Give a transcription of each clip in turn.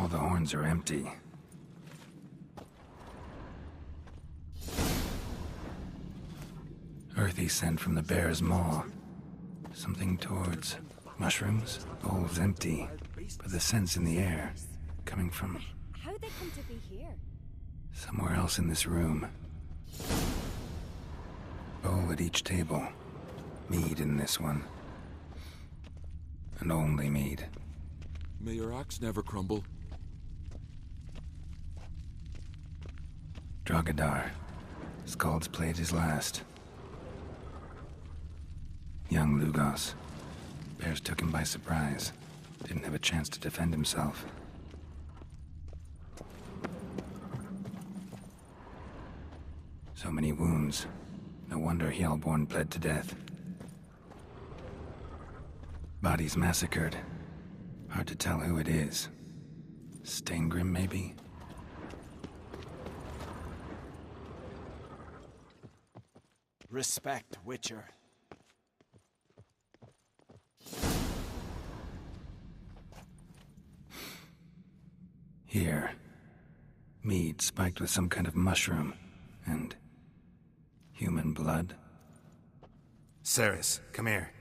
All the horns are empty. Earthy scent from the bear's maw. Something towards mushrooms. Bowl's empty, but the scent's in the air, coming from... How'd they come to be here? somewhere else in this room. Bowl at each table. Mead in this one. And only mead. May your axe never crumble. Drogadar. Skald's played his last. Young Lugos. Bears took him by surprise. Didn't have a chance to defend himself. So many wounds. No wonder Hjalborn bled to death. Bodies massacred. Hard to tell who it is. Steingrim, maybe? Respect, Witcher. Here. Mead spiked with some kind of mushroom. And... human blood. Ceres, come here.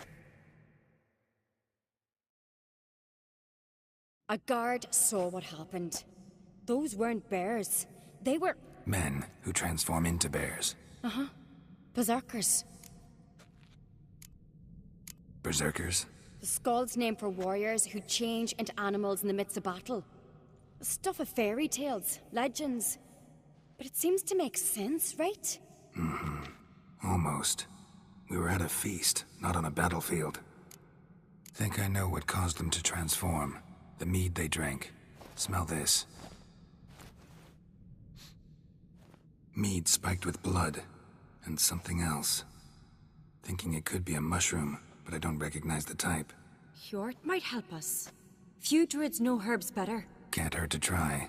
A guard saw what happened. Those weren't bears. They were... Men who transform into bears. Uh-huh. Berserkers. Berserkers? The Skald's name for warriors who change into animals in the midst of battle. Stuff of fairy tales, legends. But it seems to make sense, right? Mm-hmm. Almost. We were at a feast, not on a battlefield. Think I know what caused them to transform. The mead they drank. Smell this. Mead spiked with blood. And something else. Thinking it could be a mushroom, but I don't recognize the type. Hjort might help us. Few druids know herbs better. Can't hurt to try.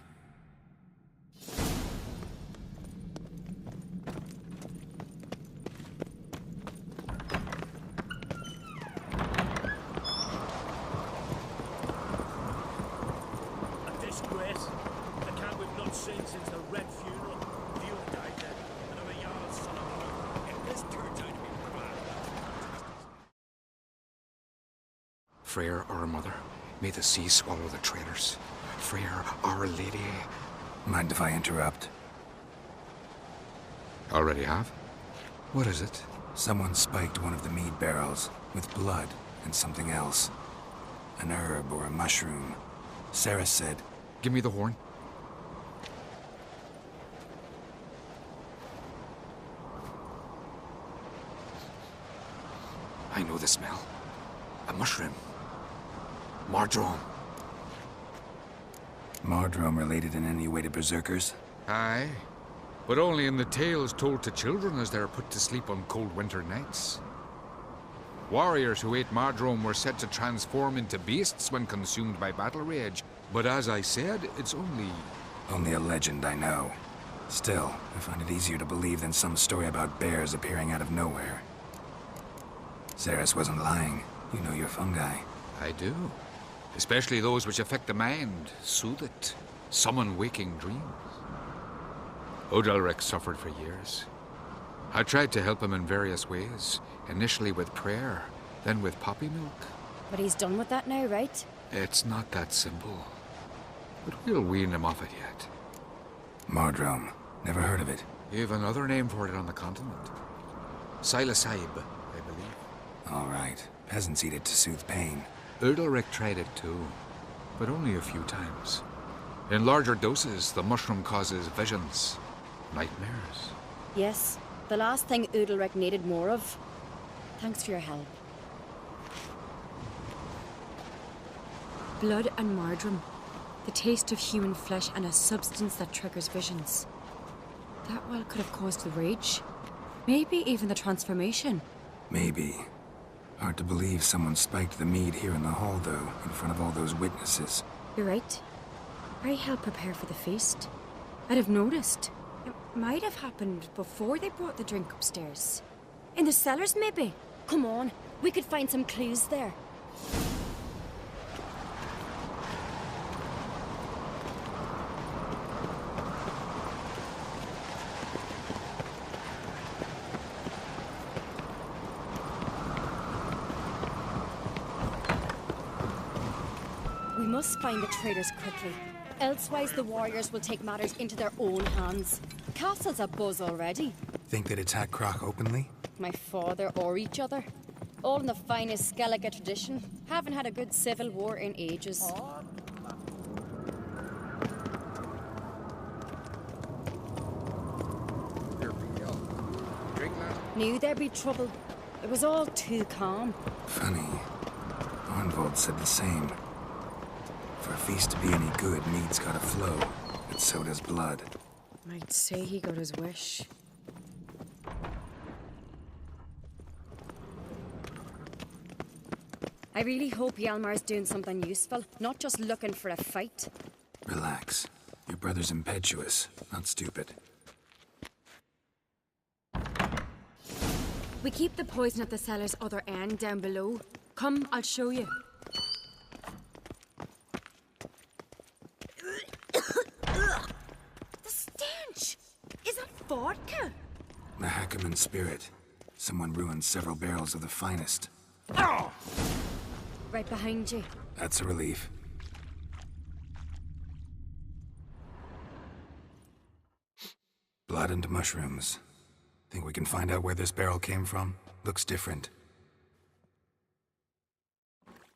A disgrace. The camp we've not seen since the Red Funeral. Viewer died then, and I'm a Jarl's son of a... If this turns out to be bad... Freyr, our mother, may the sea swallow the traitors. Freyr, our lady. Mind if I interrupt? Already have? What is it? Someone spiked one of the mead barrels with blood and something else. An herb or a mushroom. Sarah said... Give me the horn. I know the smell. A mushroom. Mardrome. Mardrome related in any way to berserkers? Aye. But only in the tales told to children as they're put to sleep on cold winter nights. Warriors who ate Mardrome were said to transform into beasts when consumed by battle rage. But as I said, it's only... Only a legend, I know. Still, I find it easier to believe than some story about bears appearing out of nowhere. Ceres wasn't lying. You know your fungi. I do. Especially those which affect the mind, soothe it, summon waking dreams. Odalric suffered for years. I tried to help him in various ways, initially with prayer, then with poppy milk. But he's done with that now, right? It's not that simple. But we'll wean him off it yet. Mardrome. Never heard of it. You've another name for it on the continent. Silasaib, I believe. All right. Peasants eat it to soothe pain. Odalric tried it too, but only a few times. In larger doses, the mushroom causes visions, nightmares. Yes, the last thing Udalric needed more of. Thanks for your help. Blood and Mardrome. The taste of human flesh and a substance that triggers visions. That well could have caused the rage. Maybe even the transformation. Maybe. Hard to believe someone spiked the mead here in the hall, though, in front of all those witnesses. You're right. I helped prepare for the feast. I'd have noticed. It might have happened before they brought the drink upstairs. In the cellars, maybe? Come on, we could find some clues there. We must find the traitors quickly. Elsewise, the warriors will take matters into their own hands. Castle's abuzz already. Think they'd attack Croc openly? My father or each other. All in the finest Skellige tradition. Haven't had a good civil war in ages. Here we go. Drink, lad. Knew there'd be trouble. It was all too calm. Funny. Arnvold said the same. For a feast to be any good, mead's gotta flow. And so does blood. I'd say he got his wish. I really hope Hjalmar's doing something useful, not just looking for a fight. Relax. Your brother's impetuous, not stupid. We keep the poison at the cellar's other end down below. Come, I'll show you. The stench! Is that vodka? The Hackerman spirit. Someone ruined several barrels of the finest. Right behind you. That's a relief. Blood and mushrooms. Think we can find out where this barrel came from? Looks different.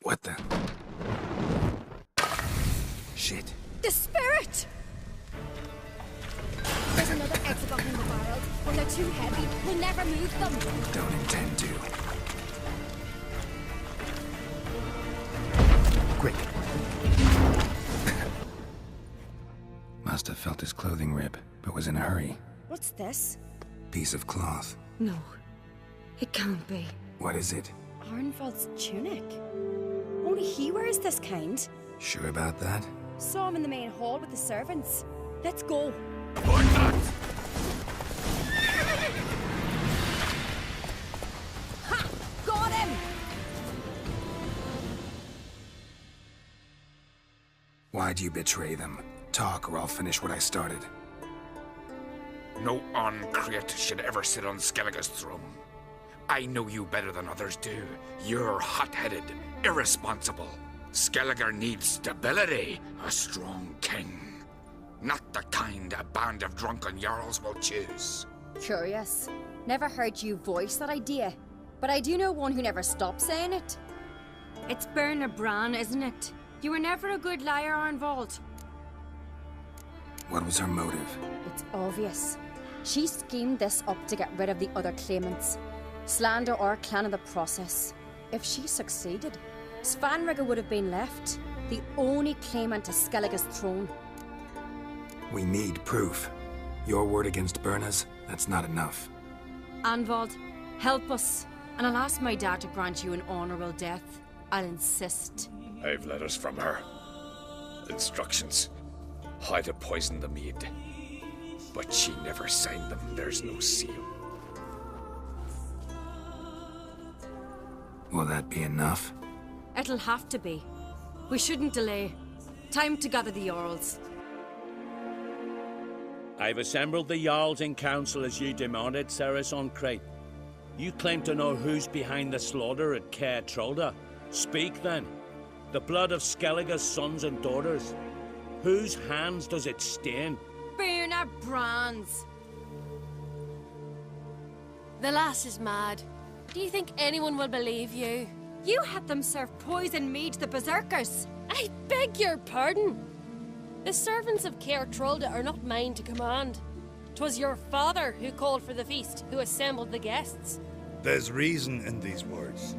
What the? Shit. The spirit! There's another exit behind the barrels. When they're too heavy, we'll never move them. Don't intend to. Quick. Must have felt his clothing rip, but was in a hurry. What's this? Piece of cloth. No, it can't be. What is it? Arnvold's tunic. Only he wears this kind. Sure about that? Saw him in the main hall with the servants. Let's go. Or not! Ha! Got him! Why'd you betray them? Talk or I'll finish what I started. No uncreate should ever sit on Skellige's throne. I know you better than others do. You're hot-headed, irresponsible. Skellige needs stability, a strong king. Not the kind a band of drunken jarls will choose. Curious. Never heard you voice that idea. But I do know one who never stops saying it. It's Berna Bran, isn't it? You were never a good liar, Arnvold. What was her motive? It's obvious. She schemed this up to get rid of the other claimants. Slander our clan in the process. If she succeeded, Svanrige would have been left, the only claimant to Skellige's throne. We need proof. Your word against Berna's, that's not enough. Arnvold, help us, and I'll ask my dad to grant you an honourable death. I'll insist. I've letters from her. Instructions. How to poison the mead. But she never signed them. There's no seal. Will that be enough? It'll have to be. We shouldn't delay. Time to gather the Jarls. I've assembled the Jarls in council as you demanded, Ceres on Crate. You claim to know who's behind the slaughter at Caer Trolda. Speak then. The blood of Skellige's sons and daughters. Whose hands does it stain? Berna Bran's. The lass is mad. Do you think anyone will believe you? You had them serve poison mead to the berserkers. I beg your pardon. The servants of Caer Trolda are not mine to command. 'Twas your father who called for the feast, who assembled the guests. There's reason in these words.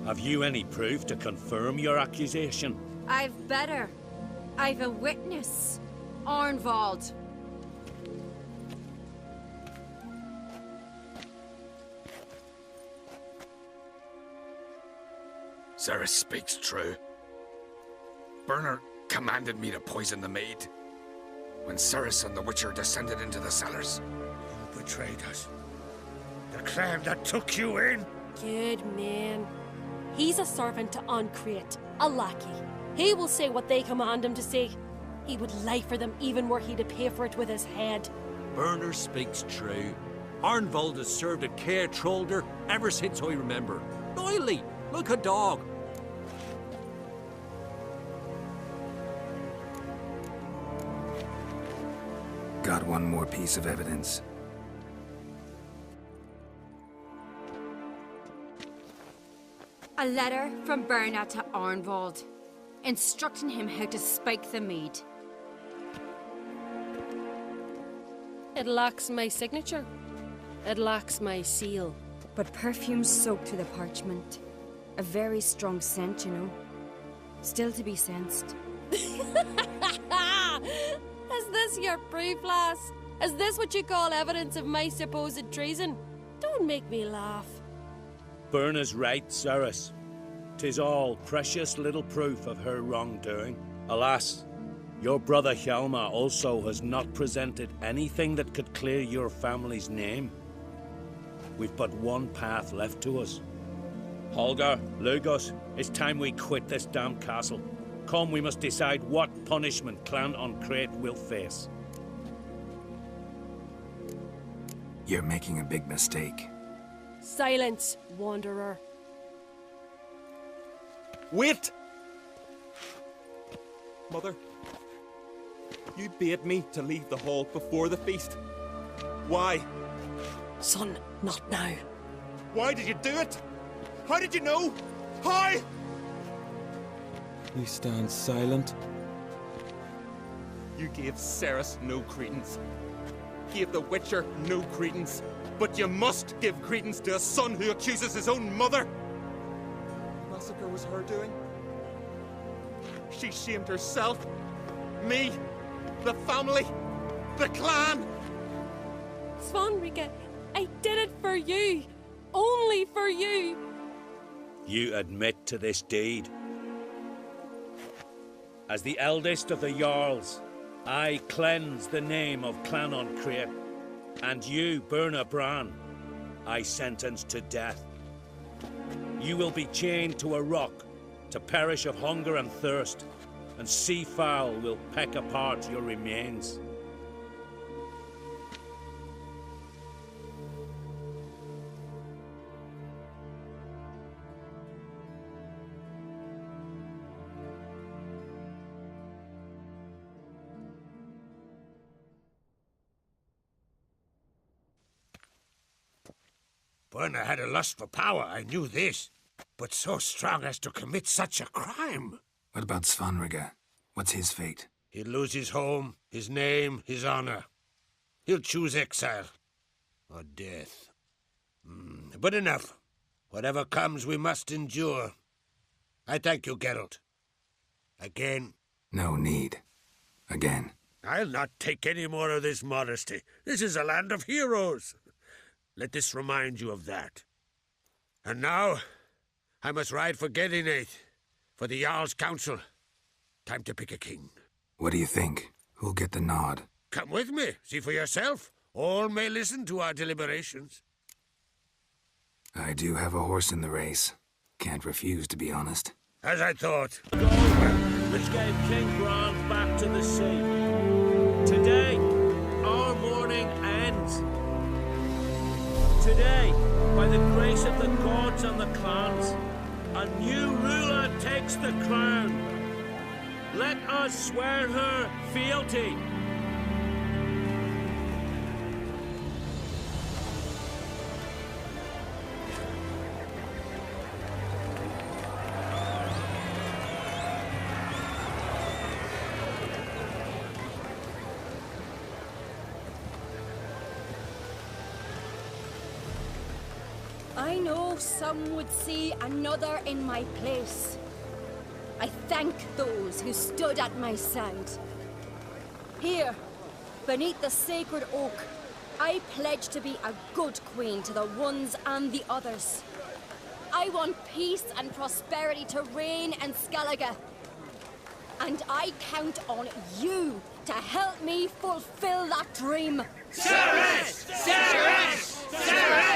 Have you any proof to confirm your accusation? I've better. I've a witness. Arnvold. Ceres speaks true. Berner commanded me to poison the maid. When Ceres and the Witcher descended into the cellars. You betrayed us. The clan that took you in. Good man. He's a servant to Ancreate, a lackey. He will say what they command him to say. He would lie for them even were he to pay for it with his head. Berner speaks true. Arnvold has served at Caer Trolder ever since I remember. Noily, look a dog. got one more piece of evidence. A letter from Berna to Arnvald, instructing him how to spike the mead. It lacks my signature. It lacks my seal. But perfume soaked through the parchment. A very strong scent, you know. Still to be sensed. Is this your proof, lass? Is this what you call evidence of my supposed treason? Don't make me laugh. Berna's right, Ceres. 'Tis all precious little proof of her wrongdoing. Alas, your brother Hjalmar also has not presented anything that could clear your family's name. We've but one path left to us. Holger, Lugos, it's time we quit this damn castle. Come, we must decide what punishment Clan on Crete will face. You're making a big mistake. Silence, wanderer. Wait! Mother, you bade me to leave the hall before the feast. Why? Son, not now. Why did you do it? How did you know? How? You stand silent. You gave Ceres no credence. Gave the Witcher no credence. But you must give credence to a son who accuses his own mother. The massacre was her doing. She shamed herself, me, the family, the clan. Svanrika, I did it for you. Only for you. You admit to this deed. As the eldest of the Jarls, I cleanse the name of Clan on Crete, and you, Berna Bran, I sentence to death. You will be chained to a rock to perish of hunger and thirst, and sea fowl will peck apart your remains. Berna had a lust for power, I knew this. But so strong as to commit such a crime. What about Svanrika? What's his fate? He'll lose his home, his name, his honor. He'll choose exile. Or death. But enough. Whatever comes, we must endure. I thank you, Geralt. Again. No need. Again. I'll not take any more of this modesty. This is a land of heroes. Let this remind you of that. And now, I must ride for Gedinath, for the Jarl's Council. Time to pick a king. What do you think? Who'll get the nod? Come with me, see for yourself. All may listen to our deliberations. I do have a horse in the race. Can't refuse, to be honest. As I thought. Which gave King Bran back to the sea. Today, our mourning ends. Today, by the grace of the gods and the clans, a new ruler takes the crown. Let us swear her fealty. I know some would see another in my place. I thank those who stood at my side. Here, beneath the sacred oak, I pledge to be a good queen to the ones and the others. I want peace and prosperity to reign in Skellige. And I count on you to help me fulfill that dream. Ceres! Ceres! Ceres!